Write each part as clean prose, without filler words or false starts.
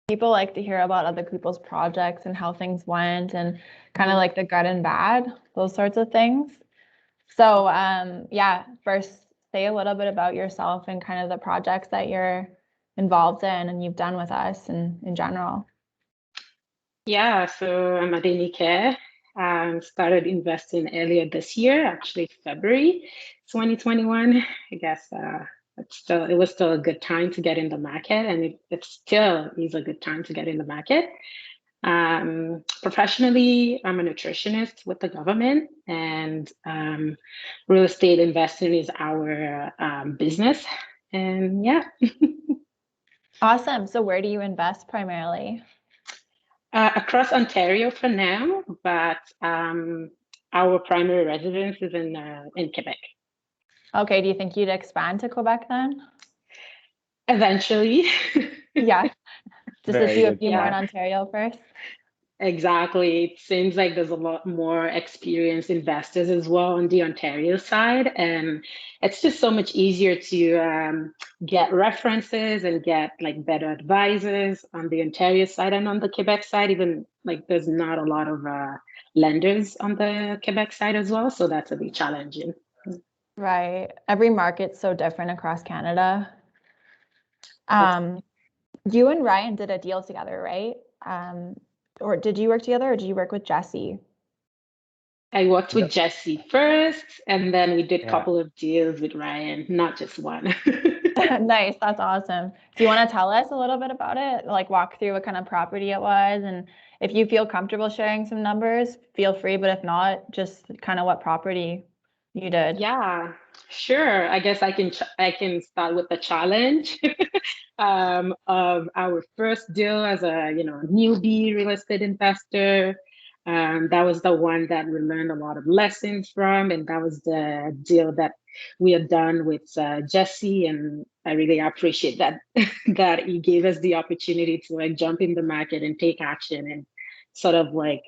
People like to hear about other people's projects and how things went and kind of like the good and bad, those sorts of things. So yeah, first say a little bit about yourself and kind of the projects that you're involved in and you've done with us and in general. Yeah, so I'm Adenike. Started investing earlier this year, actually February 2021. I guess it was still a good time to get in the market, and it still is a good time to get in the market. Professionally, I'm a nutritionist with the government, and real estate investing is our business. And yeah. Awesome. So where do you invest primarily? Across Ontario for now, but our primary residence is in Quebec. Okay, do you think you'd expand to Quebec then? Eventually. Yeah, just to Very do a good few more in Yeah, plan. Ontario first. exactly. It seems like there's a lot more experienced investors as well on the Ontario side, and it's just so much easier to get references and get like better advisors on the Ontario side and on the Quebec side. Even like there's not a lot of lenders on the Quebec side as well, so that's a bit challenging. Right. Every market's so different across Canada. Um, you and Ryan did a deal together, right? Or did you work together or did you work with Jesse? I worked with Yep. Jesse first, and then we did a Yeah. couple of deals with Ryan, not just one. Nice, that's awesome. Do you want to tell us a little bit about it? Like walk through what kind of property it was, and if you feel comfortable sharing some numbers, feel free, but if not, just kind of what property you did. Yeah, sure. I guess I can start with the challenge of our first deal as a newbie real estate investor. That was the one that we learned a lot of lessons from, and that was the deal that we had done with Jesse, and I really appreciate that that he gave us the opportunity to like jump in the market and take action and sort of like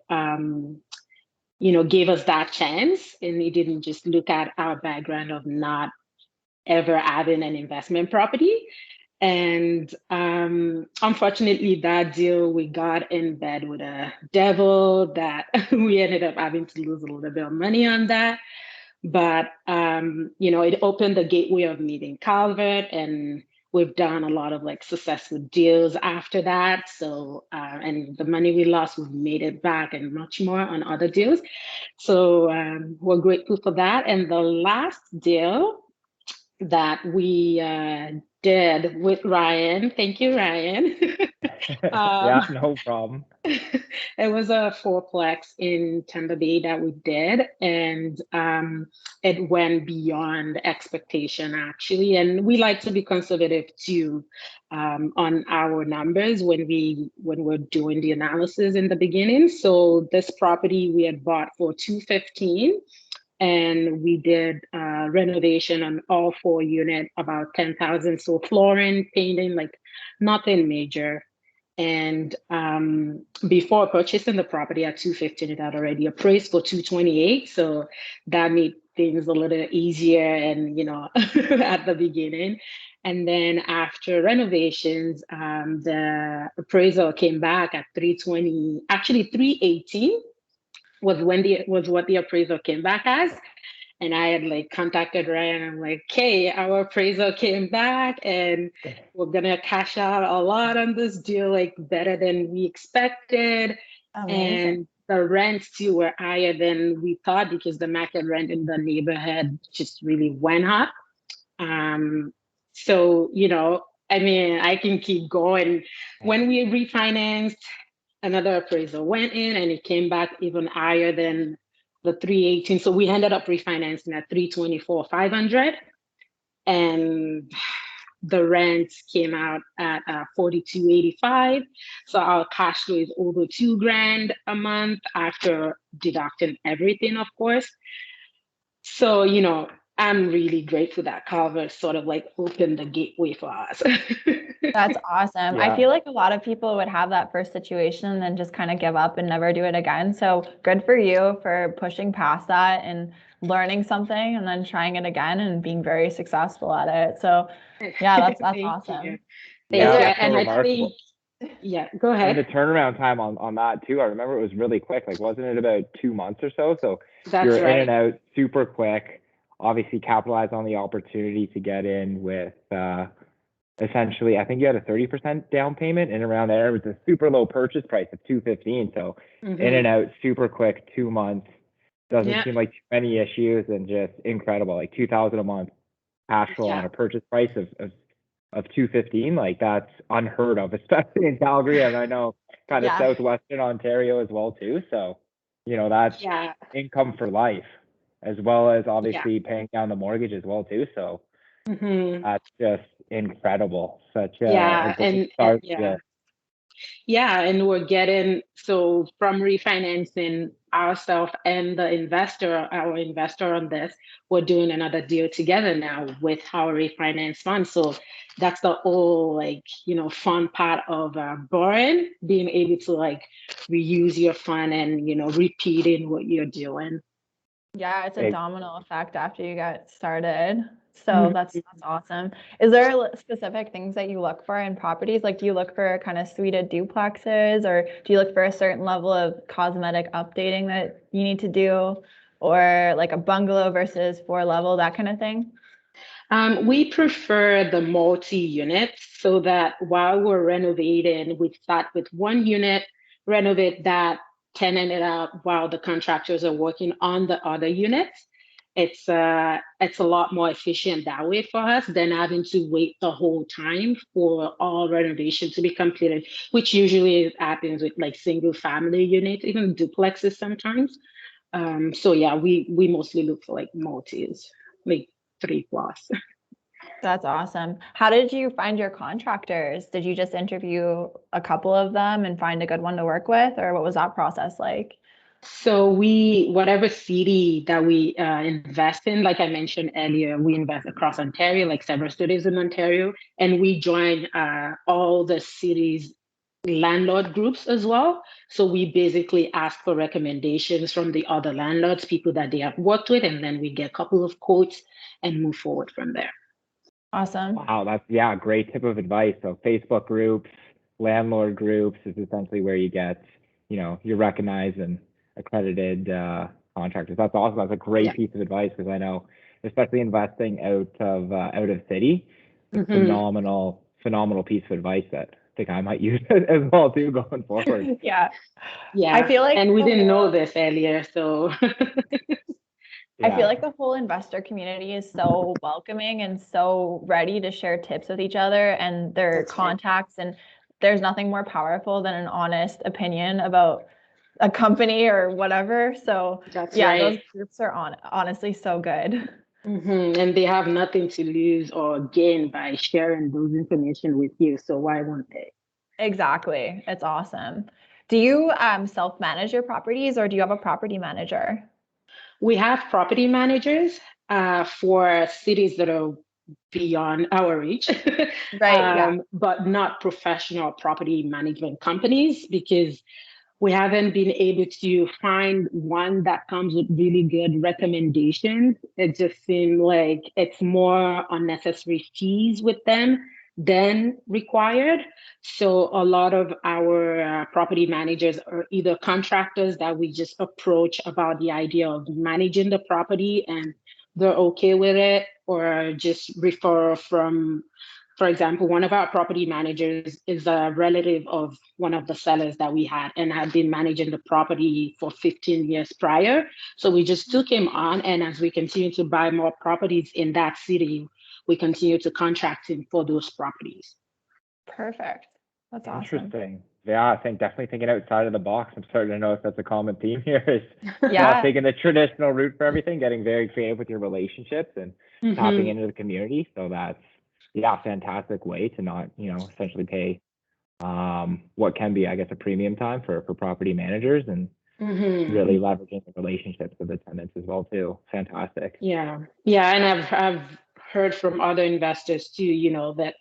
gave us that chance, and he didn't just look at our background of not ever having an investment property. And unfortunately, that deal we got in bed with a devil that we ended up having to lose a little bit of money on that. But it opened the gateway of meeting Calvert, and we've done a lot of like successful deals after that. So and the money we lost, we've made it back and much more on other deals. So we're grateful for that. And the last deal that we did with Ryan, thank you, Ryan. Yeah, um, no problem. it was a fourplex in Tampa Bay that we did, and it went beyond expectation actually. And we like to be conservative too on our numbers when we're doing the analysis in the beginning. So this property we had bought for 215, and we did renovation on all 4 units, about 10,000. So flooring, painting, like nothing major. And before purchasing the property at 215, it had already appraised for 228. So that made things a little easier and, at the beginning. And then after renovations, the appraisal came back at 320, actually 318 was what the appraisal came back as. And I had like contacted Ryan. I'm like, okay, our appraisal came back and we're gonna cash out a lot on this deal, like better than we expected. Amazing. And the rents too were higher than we thought because the market rent in the neighborhood just really went up. So, I mean, I can keep going. When we refinanced, another appraisal went in and it came back even higher than the 318. So we ended up refinancing at 324, 500. And the rent came out at 42.85. So our cash flow is over 2 grand a month after deducting everything, of course. So, I'm really grateful that Calvert sort of like opened the gateway for us. That's awesome. I Yeah. feel like a lot of people would have that first situation and then just kind of give up and never do it again. So good for you for pushing past that and learning something and then trying it again and being very successful at it. So yeah, that's Thank awesome. you. Is Thank Yeah, you. there it's so And I think remarkable. Yeah, go And the ahead. turnaround time on that too, I remember it was really quick. Like, wasn't it about 2 months or so? So That's you're in and right. out super quick. Obviously, capitalize on the opportunity to get in with essentially, I think you had a 30% down payment, and around there it was a super low purchase price of 215. So in and out super quick, 2 months. Doesn't Yeah, seem like too many issues, and just incredible. Like 2,000 a month cash flow yeah, on a purchase price of 215, like that's unheard of, especially in Calgary, and I know kind of Yeah. southwestern Ontario as well too. So, that's yeah, income for life, as well as yeah. obviously paying down the mortgage as well too. So hmm that's just incredible. Such a Yeah, great start yeah. here. Yeah, and we're getting so from refinancing ourselves and the investor, our investor on this, we're doing another deal together now with our refinance fund. So that's the whole fun part of borrowing, being able to reuse your fund and repeating what you're doing. Yeah, it's a It, domino effect after you get started. So Mhm. that's awesome. Is there specific things that you look for in properties? Like, do you look for kind of suited duplexes, or do you look for a certain level of cosmetic updating that you need to do, or like a bungalow versus four level, that kind of thing? We prefer the multi-unit so that while we're renovating, we start with one unit, renovate that, tenant it out while the contractors are working on the other units. It's a lot more efficient that way for us than having to wait the whole time for all renovation to be completed, which usually happens with like single family units, even duplexes sometimes. So yeah, we mostly look for like multis, like 3+. That's awesome. How did you find your contractors? Did you just interview a couple of them and find a good one to work with, or what was that process like? So whatever city that we invest in, like I mentioned earlier, we invest across Ontario, like several cities in Ontario, and we join all the cities' landlord groups as well. So we basically ask for recommendations from the other landlords, people that they have worked with, and then we get a couple of quotes and move forward from there. Awesome. wow, that's great tip of advice. So Facebook groups, landlord groups is essentially where you get, your recognized and accredited contractors. That's awesome. That's a Yeah. great piece of advice, because I know, especially investing out of city, it's a hmm phenomenal piece of advice that I think I might use as well too going forward. Yeah. I Yeah. feel like And we the didn't know whole this earlier, so I feel Yeah. like the whole investor community is so welcoming and so ready to share tips with each other and their that's right. contacts. And there's nothing more powerful than an honest opinion about a company or whatever. So That's yeah, those right. groups are honestly so good. And they have nothing to lose or gain by sharing those information with you. So why won't they? Exactly. It's awesome. Do you self-manage your properties, or do you have a property manager? We have property managers for cities that are beyond our reach, Right. Yeah. but not professional property management companies because we haven't been able to find one that comes with really good recommendations. It just seemed like it's more unnecessary fees with them than required. So a lot of our property managers are either contractors that we just approach about the idea of managing the property and they're okay with it, or just refer from, for example, one of our property managers is a relative of one of the sellers that we had been managing the property for 15 years prior. So we just took him on. And as we continue to buy more properties in that city, we continue to contract him for those properties. Perfect. That's awesome. Interesting. Yeah, I think definitely thinking outside of the box. I'm starting to notice that's a common theme here, is not Yeah. taking the traditional route for everything, getting very creative with your relationships and tapping hmm into the community. So that's fantastic way to not, essentially pay what can be, I guess, a premium time for property managers, and hmm really leveraging the relationships of the tenants as well too. Fantastic. Yeah. Yeah. And I've heard from other investors too, that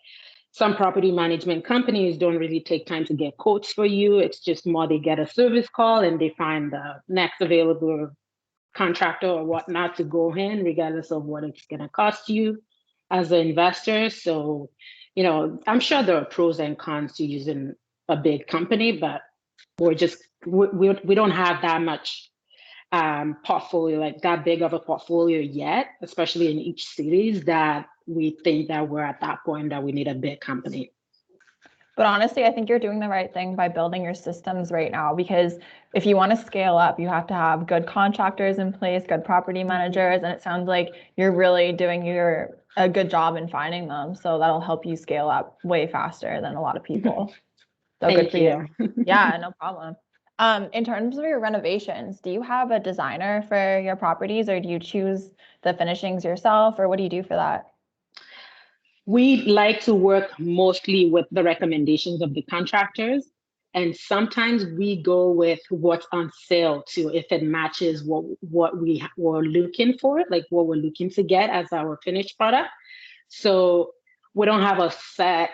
some property management companies don't really take time to get quotes for you. It's just more they get a service call and they find the next available contractor or whatnot to go in, regardless of what it's going to cost you as an investor. So, I'm sure there are pros and cons to using a big company, but we don't have that much portfolio, like that big of a portfolio yet, especially in each cities, that we think that we're at that point that we need a big company. But honestly, I think you're doing the right thing by building your systems right now, because if you want to scale up, you have to have good contractors in place, good property managers, and it sounds like you're really doing a good job in finding them. So that'll help you scale up way faster than a lot of people. So good for you. Yeah, no problem. In terms of your renovations, do you have a designer for your properties, or do you choose the finishings yourself, or what do you do for that? We like to work mostly with the recommendations of the contractors. And sometimes we go with what's on sale too, if it matches what we're looking for, like what we're looking to get as our finished product. So we don't have a set,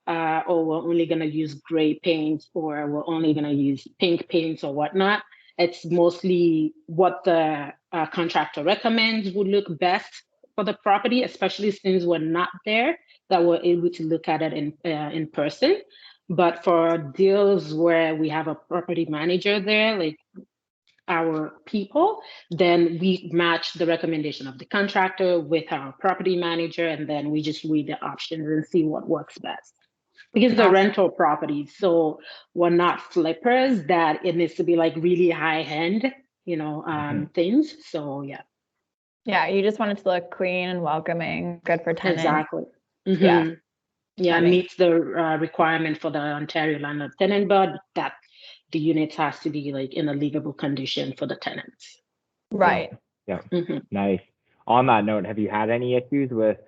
or we're only going to use gray paint, or we're only going to use pink paints or whatnot. It's mostly what the contractor recommends would look best for the property, especially since we're not there, that we're able to look at it in person. But for deals where we have a property manager there, like our people, then we match the recommendation of the contractor with our property manager, and then we just read the options and see what works best. Because they're rental properties, so we're not flippers that it needs to be like really high-end, things. So yeah. Yeah, you just want it to look clean and welcoming, good for tenants. Exactly. Mm-hmm. Yeah. Yeah, meets the requirement for the Ontario landlord tenant, but that the unit has to be like in a livable condition for the tenants. Right. Yeah. Mm-hmm. Nice. On that note, have you had any issues with,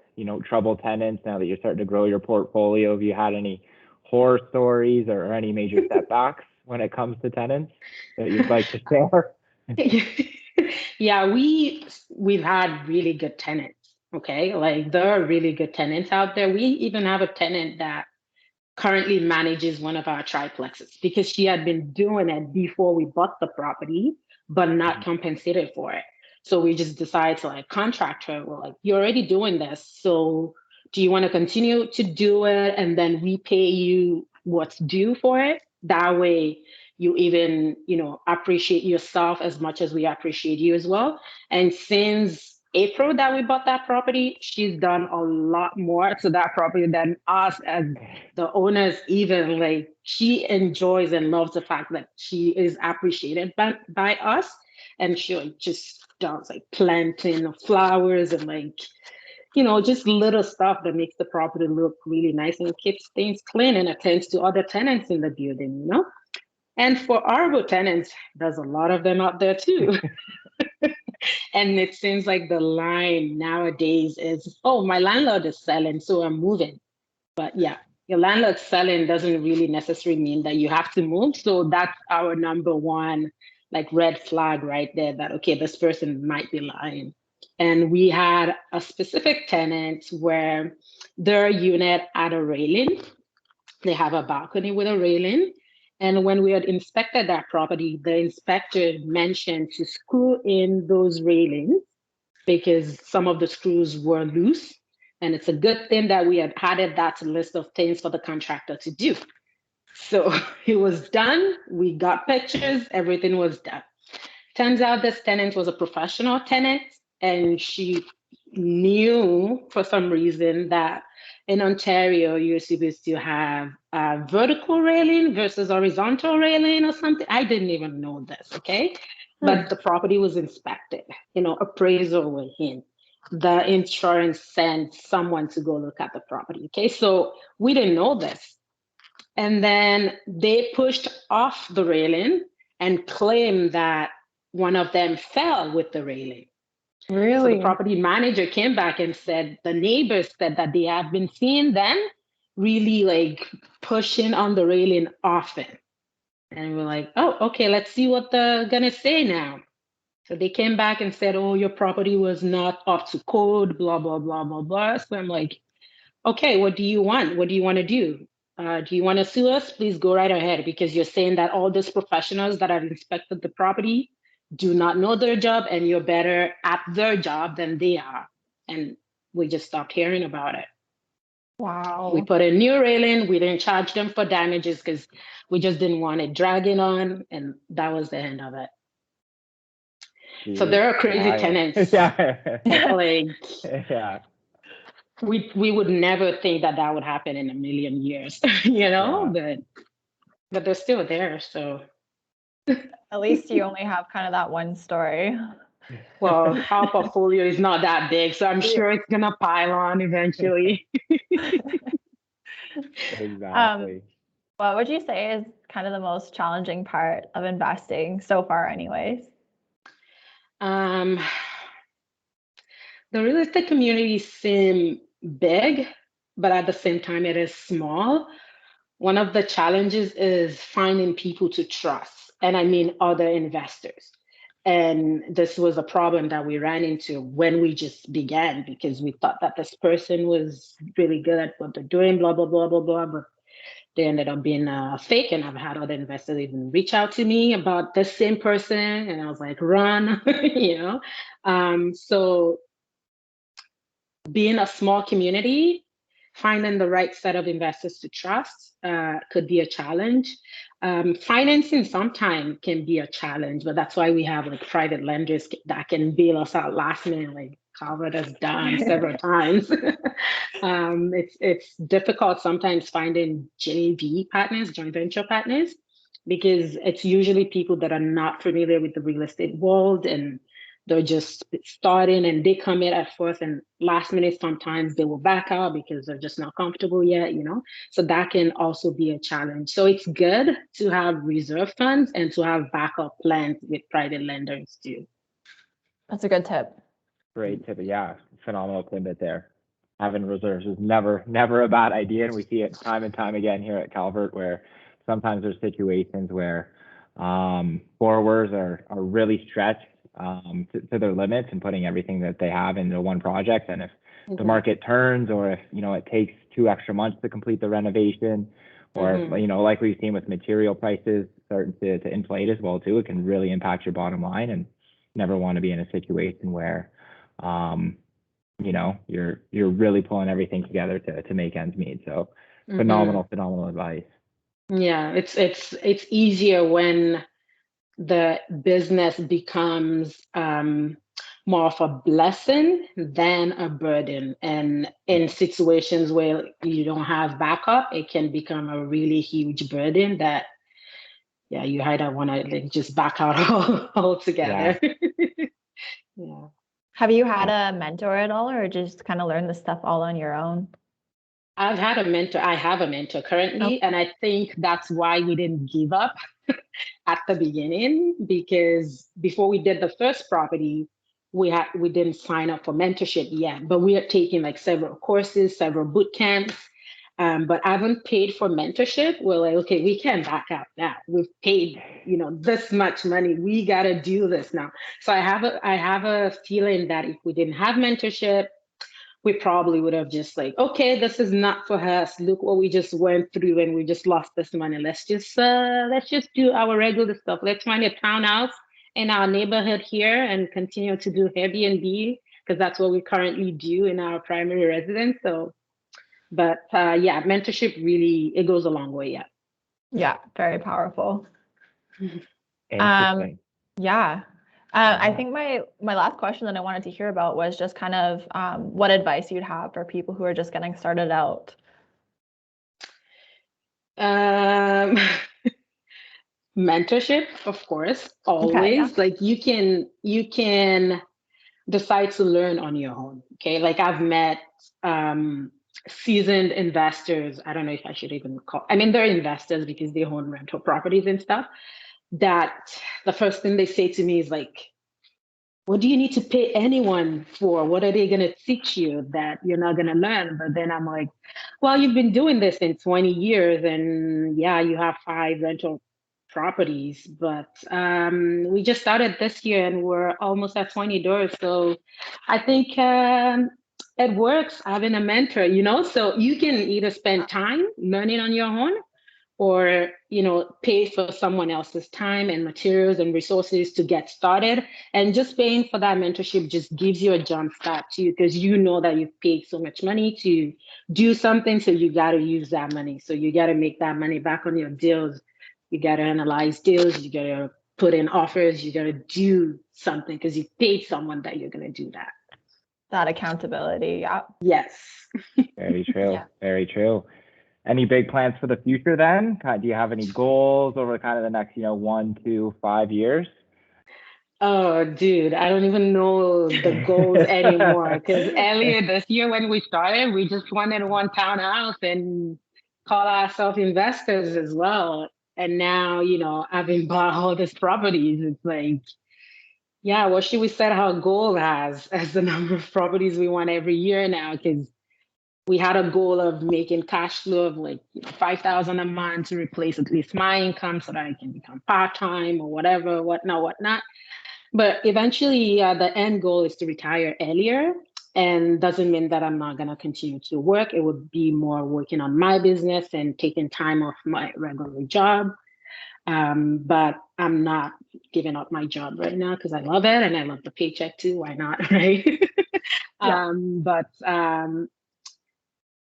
troubled tenants now that you're starting to grow your portfolio? Have you had any horror stories or any major setbacks when it comes to tenants that you'd like to share? Yeah, we've had really good tenants. Okay, like there are really good tenants out there. We even have a tenant that currently manages one of our triplexes because she had been doing it before we bought the property, but not compensated for it. So we just decided to contract her. We're like, you're already doing this, so do you want to continue to do it and then we pay you what's due for it? That way you even, appreciate yourself as much as we appreciate you as well. And since April that we bought that property, she's done a lot more to that property than us as the owners. Even she enjoys and loves the fact that she is appreciated by us, and she just does planting flowers and just little stuff that makes the property look really nice and keeps things clean and attends to other tenants in the building, And for our tenants, there's a lot of them out there too. And it seems like the line nowadays is, oh, my landlord is selling, so I'm moving. But yeah, your landlord selling doesn't really necessarily mean that you have to move. So that's our number one red flag right there, that, okay, this person might be lying. And we had a specific tenant where their unit had a railing. They have a balcony with a railing. And when we had inspected that property, the inspector mentioned to screw in those railings because some of the screws were loose. And it's a good thing that we had added that to the list of things for the contractor to do. So it was done. We got pictures. Everything was done. Turns out this tenant was a professional tenant, and she knew for some reason that in Ontario, you're supposed to have a vertical railing versus horizontal railing or something. I didn't even know this, okay? But the property was inspected, appraisal went in. The insurance sent someone to go look at the property, okay? So we didn't know this. And then they pushed off the railing and claimed that one of them fell with the railing. Really? So the property manager came back and said the neighbors said that they have been seeing them really pushing on the railing often. And we're like, oh, okay, let's see what they're gonna say now. So they came back and said, oh, your property was not up to code, blah, blah, blah, blah, blah. So I'm like, okay, what do you want? What do you want to do? Do you want to sue us? Please go right ahead, because you're saying that all those professionals that have inspected the property do not know their job and you're better at their job than they are. And we just stopped hearing about it. Wow. We put a new railing. We didn't charge them for damages because we just didn't want it dragging on, and that was the end of it. So Jeez, there are crazy wild. tenants. Yeah. Like Yeah. we would never think that that would happen in a million years, you know, but they're still there. So At least you only have kind of that one story. well, our portfolio is not that big, so I'm sure it's gonna pile on eventually. Exactly. What would you say is kind of the most challenging part of investing so far, anyways? Um, the real estate community seem big, but at the same time, it is small. One of the challenges is finding people to trust, and I mean other investors. And this was a problem that we ran into when we just began because we thought that this person was really good at what they're doing, blah, blah, blah, blah, blah. But they ended up being fake. And I've had other investors even reach out to me about the same person. And I was like, run, you know? So being a small community, finding the right set of investors to trust could be a challenge. Financing sometimes can be a challenge, but that's why we have like private lenders that can bail us out last minute, like Calvert has done several times. It's difficult sometimes finding JV partners, joint venture partners, because it's usually people that are not familiar with the real estate world and they're just starting and they come in at first and last minute sometimes they will back out because they're just not comfortable yet, you know. So that can also be a challenge. So it's good to have reserve funds and to have backup plans with private lenders too. That's a good tip. Great tip. Yeah, phenomenal tidbit there. Having reserves is never a bad idea, and we see it time and time again here at Calvert, where sometimes there's situations where borrowers are really stretched to their limits and putting everything that they have into one project. And if the market turns, or if it takes 2 extra months to complete the renovation, or if, like we've seen with material prices starting to inflate as well too, it can really impact your bottom line, and never want to be in a situation where you're really pulling everything together to make ends meet. So phenomenal advice. Yeah, it's easier when the business becomes more of a blessing than a burden. And in situations where you don't have backup, it can become a really huge burden that, yeah, you either want to like just back out altogether. Yeah. Have you had a mentor at all, or just kind of learn the stuff all on your own? I've had a mentor. I have a mentor currently, and I think that's why we didn't give up at the beginning, because before we did the first property, we didn't sign up for mentorship yet, but we are taking like several courses, several boot camps. But I haven't paid for mentorship. We're like, okay, we can't back out now. We've paid, this much money. We gotta do this now. So I have a feeling that if we didn't have mentorship, we probably would have just like, okay, this is not for us. Look what we just went through and we just lost this money. Let's just do our regular stuff. Let's find a townhouse in our neighborhood here and continue to do Airbnb, because that's what we currently do in our primary residence. So, but yeah, mentorship really, it goes a long way. Yeah. Yeah, very powerful. Interesting. Yeah. I think my last question that I wanted to hear about was just kind of what advice you'd have for people who are just getting started out. Mentorship, of course, always. Okay, Like you can decide to learn on your own. Okay. Like I've met seasoned investors. I don't know if I should even they're investors because they own rental properties and stuff. That the first thing they say to me is like, what do you need to pay anyone for? What are they going to teach you that you're not going to learn? But then I'm like, well, you've been doing this in 20 years and yeah, you have 5 rental properties, but we just started this year and we're almost at 20 doors. So I think it works having a mentor, so you can either spend time learning on your own, or, pay for someone else's time and materials and resources to get started. And just paying for that mentorship just gives you a jump start too, because you know that you've paid so much money to do something. So you got to use that money. So you got to make that money back on your deals. You got to analyze deals. You got to put in offers. You got to do something because you paid someone that you're going to do that. That accountability. Yeah. Yes. Very true. Yeah. Very true. Any big plans for the future then? Do you have any goals over kind of the next, 1 to 5 years? Oh, dude, I don't even know the goals anymore. Because earlier this year when we started, we just wanted one townhouse and call ourselves investors as well. And now, having bought all these properties, it's like, yeah, what should we set our goal as the number of properties we want every year now? Because we had a goal of making cash flow of like 5,000 a month to replace at least my income so that I can become part-time or whatever, whatnot. But eventually, the end goal is to retire earlier, and doesn't mean that I'm not going to continue to work. It would be more working on my business and taking time off my regular job. But I'm not giving up my job right now because I love it and I love the paycheck too. Why not, right? Yeah. But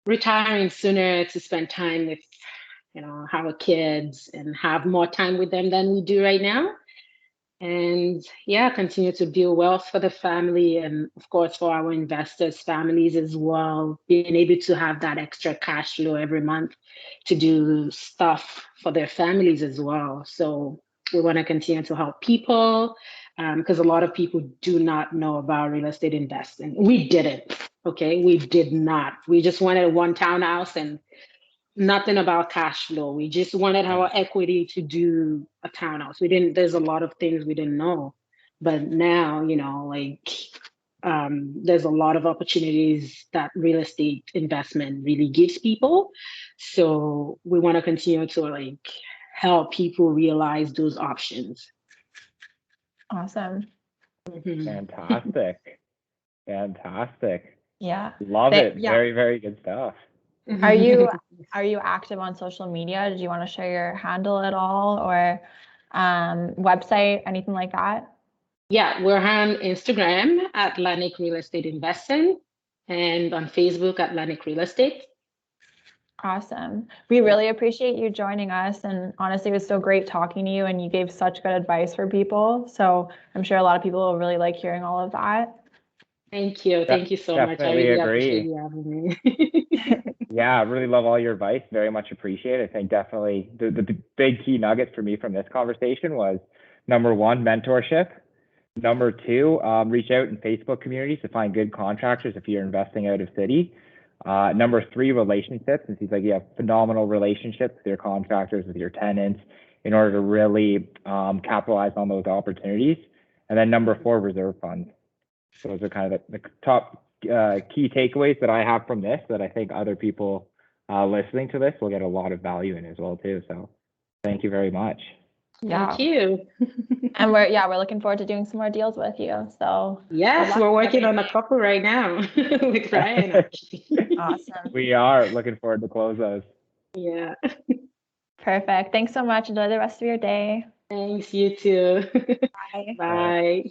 retiring sooner to spend time with, our kids and have more time with them than we do right now. And yeah, continue to build wealth for the family and of course for our investors' families as well, being able to have that extra cash flow every month to do stuff for their families as well. So we want to continue to help people because a lot of people do not know about real estate investing. We didn't, okay? We did not. We just wanted one townhouse and nothing about cash flow. We just wanted our equity to do a townhouse. There's a lot of things we didn't know. But now, there's a lot of opportunities that real estate investment really gives people. So we want to continue to help people realize those options. Awesome. Fantastic. Fantastic. Yeah. Love it. Yeah. Very, very good stuff. Are you active on social media? Did you want to share your handle at all or website, anything like that? Yeah, we're on Instagram at Adenike Real Estate Investing and on Facebook at Adenike Real Estate. Awesome. We really appreciate you joining us. And honestly, it was so great talking to you and you gave such good advice for people. So I'm sure a lot of people will really like hearing all of that. Thank you. Thank you so much. I Definitely really agree. appreciate you having me. Yeah, I really love all your advice. Very much appreciate it. I think definitely the big key nuggets for me from this conversation was number one, mentorship. Number two, reach out in Facebook communities to find good contractors if you're investing out of city. Number three, relationships. It seems like you have phenomenal relationships with your contractors, with your tenants, in order to really capitalize on those opportunities. And then number four, reserve funds. So those are kind of the top key takeaways that I have from this that I think other people listening to this will get a lot of value in as well too. So thank you very much. Thank you. And we're looking forward to doing some more deals with you. So yes, we're working on a couple right now with Ryan. Actually. Awesome. We are looking forward to close those. Yeah. Perfect. Thanks so much. Enjoy the rest of your day. Thanks, you too. Bye. Bye.